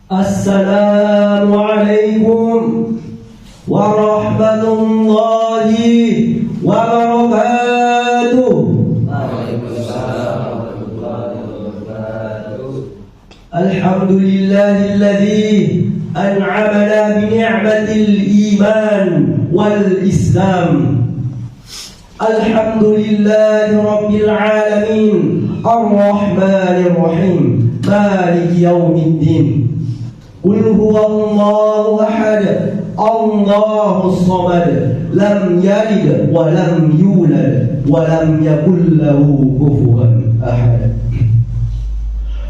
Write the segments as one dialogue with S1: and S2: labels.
S1: Assalamualaikum warahmatullahi wabarakatuh. Alhamdulillahilladzi an'amana bi ni'matil iman wal islam. Alhamdulillahi rabbil alamin arrahmanir rahim maliki yaumiddin. Qul huwallahu ahad Allahus samad lam yalid wa lam yulad wa lam yakul lahu kufuwan ahad.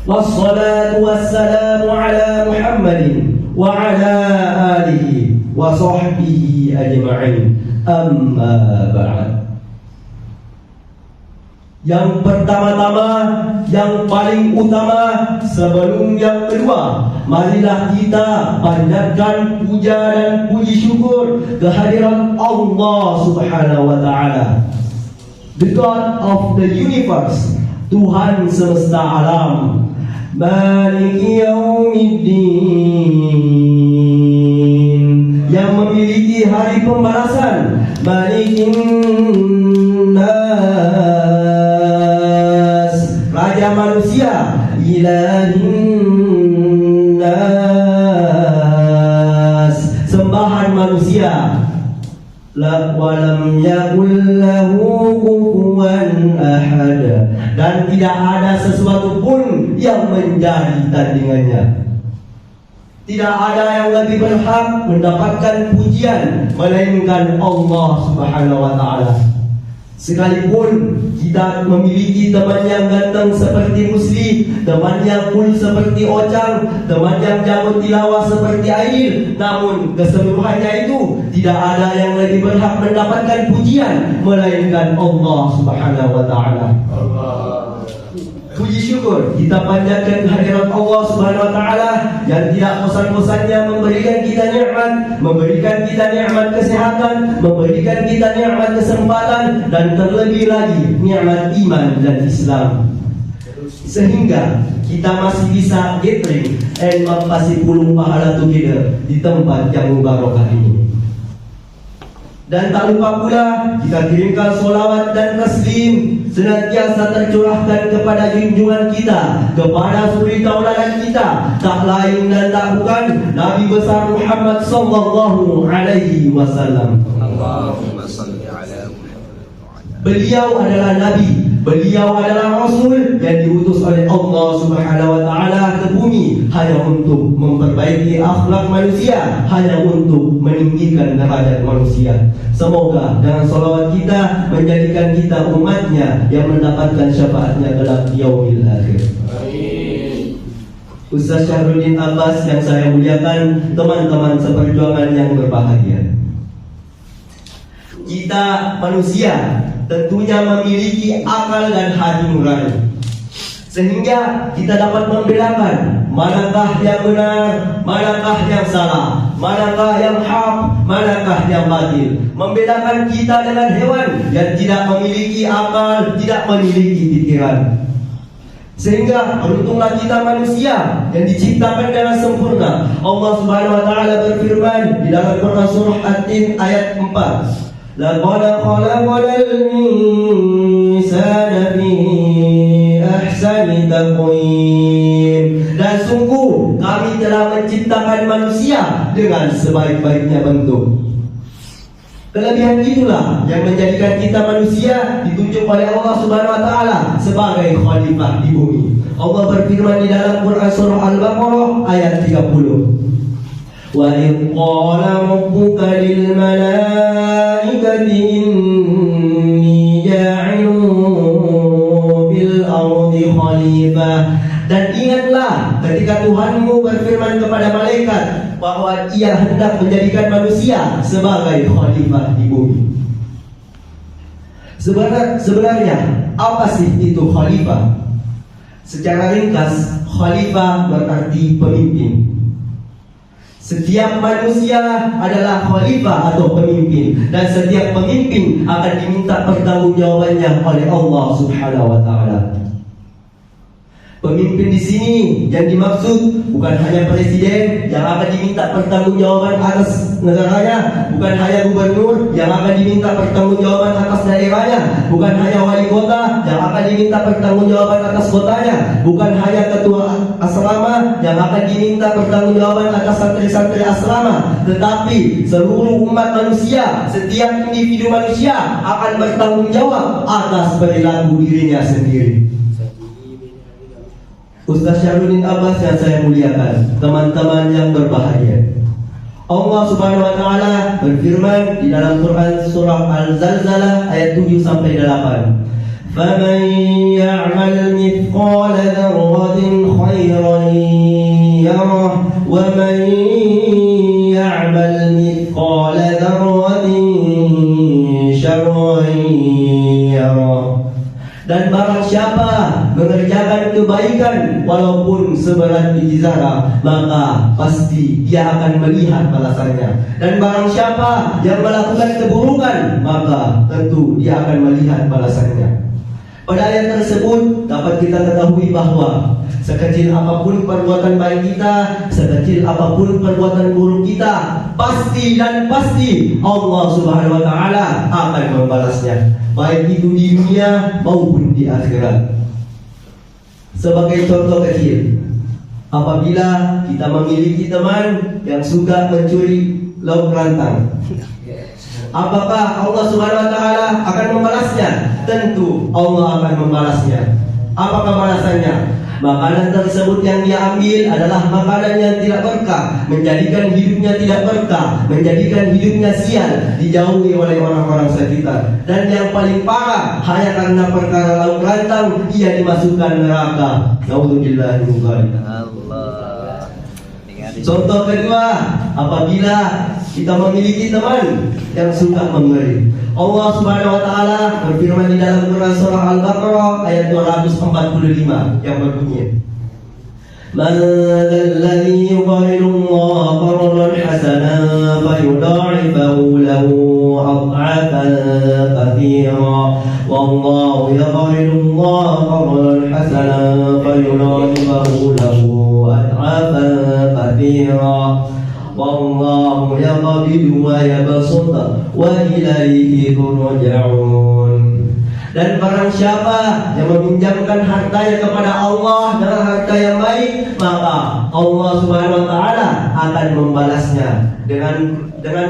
S1: Wassalatu wassalamu ala Muhammadin wa ala alihi wa sahbihi ajma'in. Amma ba'd. Yang pertama-tama, yang paling utama sebelum yang kedua, marilah kita panjatkan puja dan puji syukur kehadiran Allah Subhanahu wa taala, the God of the universe, Tuhan semesta alam, Maliki Yaumiddin, yang memiliki hari pembalasan, Malikin Nas, Raja manusia, Ilahin Nas, sembahan manusia, walam yakul lahu kufuwan ahad, dan tidak ada sesuatu pun yang menjadi tandingannya. Tidak ada yang lebih berhak mendapatkan pujian melainkan Allah Subhanahu wa taala. Sekalipun kita memiliki teman yang ganteng seperti Musli, teman yang cool seperti Ocang, teman yang jago tilawah seperti Aidil, namun keseluruhannya itu tidak ada yang lebih berhak mendapatkan pujian melainkan Allah Subhanahu wa taala. Puji syukur kita panjatkan kehadirat Allah Subhanahu wa taala yang tidak bosan-bosannya memberikan kita nikmat, memberikan kita nikmat kesehatan, memberikan kita nikmat kesempatan, dan terlebih lagi nikmat iman dan Islam, sehingga kita masih bisa gathering and mempasi pulung pahala together di tempat yang mubarakah ini. Dan tak lupa pula kita kirimkan solawat dan taslim senantiasa tercurahkan kepada junjungan kita, kepada suri tauladan kita, tak lain dan tak bukan Nabi besar Muhammad sallallahu alaihi wasallam. Allahumma salli ala Muhammad. Beliau adalah Nabi, beliau adalah Rasul yang diutus oleh Allah Subhanahu wa taala ke bumi hanya untuk memperbaiki akhlak manusia, hanya untuk meninggikan derajat manusia. Semoga dengan salawat kita menjadikan kita umatnya yang mendapatkan syafaatnya kelak yaumil akhir. Amin. Ustaz Syahrudin Abbas yang saya muliakan, teman-teman seperjuangan yang berbahagia. Kita manusia tentunya memiliki akal dan hati nurani, sehingga kita dapat membedakan manakah yang benar, manakah yang salah, manakah yang hak, manakah yang batil. Membedakan kita dengan hewan yang tidak memiliki akal, tidak memiliki pikiran. Sehingga beruntunglah kita manusia yang diciptakan dengan sempurna. Allah Subhanahu wa taala berfirman di dalam Quran surah At-Tin ayat 4. Laqad khalaqal insana fi ahsani taqwim. Dan sungguh kami telah menciptakan manusia dengan sebaik-baiknya bentuk. Kelebihan itulah yang menjadikan kita manusia ditunjuk oleh Allah Subhanahu wa taala sebagai khalifah di bumi. Allah berfirman di dalam Quran surah Al-Baqarah ayat 30. Wa idh qala rabbuka lil malaikati inni ja'ilun fil ardi khalifah. Dan ingatlah ketika Tuhanmu berfirman kepada malaikat bahwa ia hendak menjadikan manusia sebagai khalifah di bumi. Sebenarnya apa sih itu khalifah? Secara ringkas, khalifah berarti pemimpin. Setiap manusia adalah khalifah atau pemimpin, dan setiap pemimpin akan diminta pertanggungjawabannya oleh Allah Subhanahu wa taala. Pemimpin di sini yang dimaksud bukan hanya presiden yang akan diminta pertanggungjawaban atas negaranya, bukan hanya gubernur yang akan diminta pertanggungjawaban atas daerahnya, bukan hanya wali kota yang akan diminta pertanggungjawaban atas kotanya, bukan hanya ketua asrama yang akan diminta pertanggungjawaban atas santri-santri asrama, tetapi seluruh umat manusia, setiap individu manusia akan bertanggung jawab atas perilaku dirinya sendiri. Ustaz Syahruddin Abbas yang saya muliakan, teman-teman yang berbahagia, Allah Subhanahu wa taala berfirman di dalam Quran surah Al-Zalzalah ayat 7 sampai 8. فَمَن يَعْمَلْ مِثْقَالَ ذَرَّةٍ خَيْرًا يَرَهُ وَمَن يَعْمَلْ مِثْقَالَ ذَرَّةٍ شَرًّا يَرَهُ. Dan barang siapa mengerjakan kebaikan walaupun seberat biji zarah, maka pasti dia akan melihat balasannya. Dan barang siapa yang melakukan keburukan, maka tentu dia akan melihat balasannya. Pada ayat tersebut dapat kita ketahui bahwa sekecil apapun perbuatan baik kita, sekecil apapun perbuatan buruk kita, pasti dan pasti Allah Subhanahu wa taala akan membalasnya, baik itu di dunia maupun di akhirat. Sebagai contoh kecil, apabila kita memiliki teman yang suka mencuri lauk rantang, apakah Allah Subhanahu wa taala akan membalasnya? Tentu Allah akan membalasnya. Apakah balasannya? Makanan tersebut yang dia ambil adalah makanan yang tidak berkah, menjadikan hidupnya tidak berkah, menjadikan hidupnya sial, dijauhi oleh orang-orang sekitar. Dan yang paling parah, hanya karena perkara lauk rantang ia dimasukkan neraka. Naudzubillah min dzalik.
S2: Allah.
S1: Contoh kedua, apabila kita memiliki teman yang suka memberi, Allah Subhanahu wa taala berfirman di dalam Quran surah Al-Baqarah ayat 245 yang berbunyi, "Man dzalladzi yuqridu Allah qardan hasanan fayudha'ifahu lahu ad'afan katsira wallahu yuqridu Allah qardan hasanan fayudha'ifahu lahu ad'afan katsira wallahu yaqbidu wa yabsut wa ilaihi turja'un." Dan barang siapa yang meminjamkan hartanya kepada Allah dengan harta yang baik, maka Allah Subhanahu wa taala akan membalasnya dengan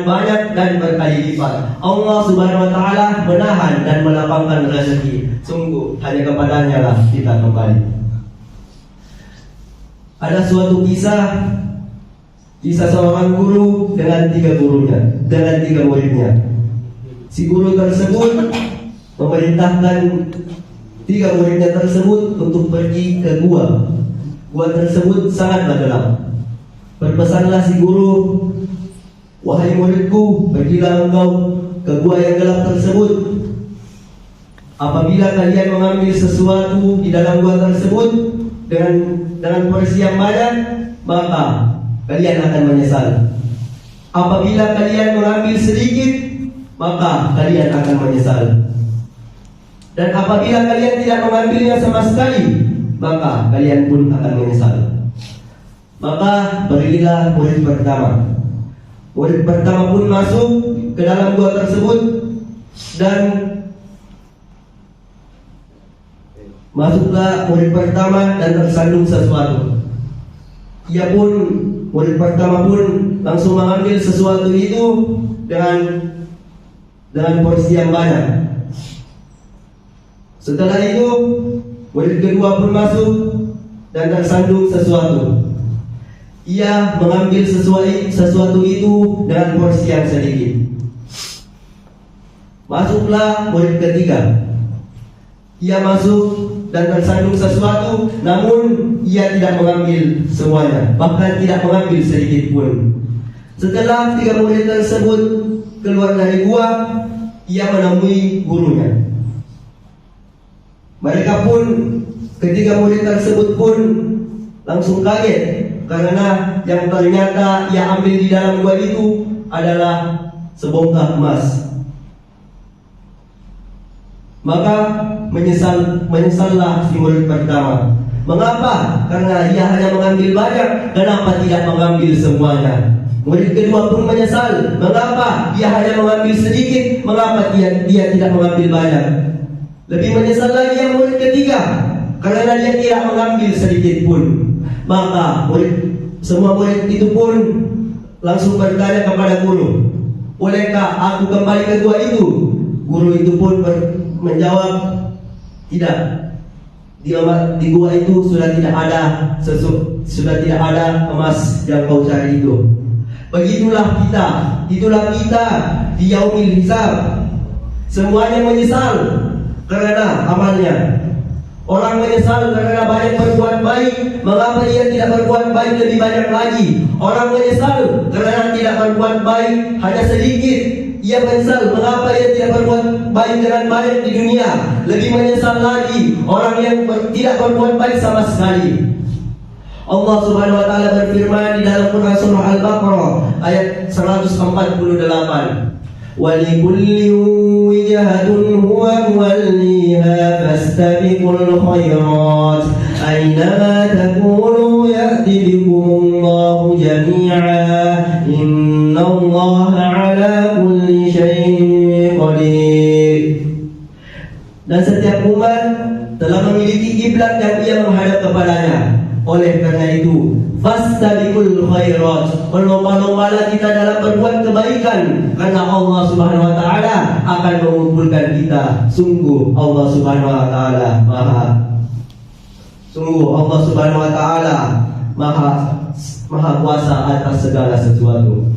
S1: banyak dan berkali lipat. Allah Subhanahu wa taala menahan dan melapangkan rezeki. Sungguh hanya kepadanya lah kita kembali. Ada suatu kisah seorang guru dengan 3 gurunya, dengan 3 muridnya. Si guru tersebut memerintahkan 3 muridnya tersebut untuk pergi ke gua. Gua tersebut sangatlah gelap. Berpesanlah si guru, "Wahai muridku, pergilah engkau ke gua yang gelap tersebut. Apabila kalian mengambil sesuatu di dalam gua tersebut dengan porsi yang banyak, maka kalian akan menyesal. Apabila kalian mengambil sedikit, maka kalian akan menyesal. Dan apabila kalian tidak mengambilnya sama sekali, maka kalian pun akan menyesal." Maka berilah murid pertama. Murid pertama pun masuk ke dalam gua tersebut dan masuklah murid pertama dan tersandung sesuatu. Murid pertama pun langsung mengambil sesuatu itu dengan porsi yang banyak. Setelah itu murid kedua pun masuk dan tersandung sesuatu. Ia mengambil sesuatu itu dengan porsi yang sedikit. Masuklah murid ketiga. Ia masuk dan tersandung sesuatu, namun ia tidak mengambil semuanya, bahkan tidak mengambil sedikit pun. Setelah 3 murid tersebut keluar dari gua, ia menemui gurunya. Mereka pun, ketiga murid tersebut pun langsung kaget karena yang ternyata ia ambil di dalam gua itu adalah sebongkah emas. Maka menyesallah si murid pertama. Mengapa? Karena ia hanya mengambil banyak. Kenapa tidak mengambil semuanya? Murid kedua pun menyesal. Mengapa? Dia hanya mengambil sedikit. Mengapa dia tidak mengambil banyak? Lebih menyesal lagi yang murid ketiga, karena dia tidak mengambil sedikit pun. Maka semua murid itu pun langsung bertanya kepada guru, bolehkah aku kembali ke gua itu? Guru itu pun menjawab, tidak. Di gua itu sudah tidak ada emas yang kau cari itu. Begitulah kita, itulah kita di yaumil hisab. Semuanya menyesal karena amalnya. Orang menyesal karena banyak berbuat baik. Mengapa dia tidak berbuat baik lebih banyak lagi? Orang menyesal karena tidak berbuat baik hanya sedikit. Ia menyesal mengapa ia tidak berbuat baik dengan banyak di dunia. Lebih menyesal lagi orang yang tidak berbuat baik sama sekali. Allah Subhanahu wa taala berfirman di dalam Quran surah Al-Baqarah ayat 148. وَلِكُلِّ وِجْهَةٌ هُوَ مُوَلِّيهَا فَاسْتَبِقُوا الْخَيْرَاتِ أَيْنَمَا تَكُونُوا يَأْتِ بِكُمُ اللَّهُ جَمِيعًا إِنَّ اللَّهَ عَلَى كُلِّ شَيْءٍ قَدِيرٌ. Dan setiap umat telah memiliki kiblat yang ia menghadap kepadanya. Oleh karena itu, fastabiqul khairat, berlomba-lombalah kita dalam berbuat kebaikan, karena Allah Subhanahu wa taala akan mengumpulkan kita. Sungguh Allah Subhanahu wa taala maha kuasa atas segala sesuatu.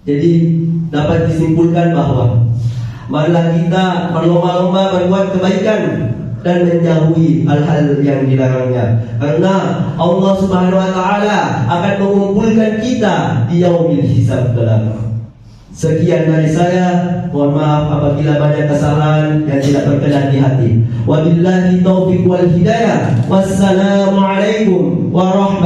S1: Jadi dapat disimpulkan bahwa marilah kita berlomba-lomba berbuat kebaikan dan menjauhi hal-hal yang dilarangnya, karena Allah Subhanahu wa taala akan mengumpulkan kita di yaumil hisab kelak. Sekian dari saya, mohon maaf apabila banyak kesalahan yang tidak berkenan di hati. Wabillahi taufiq wal hidayah. Wassalamualaikum warahmatullahi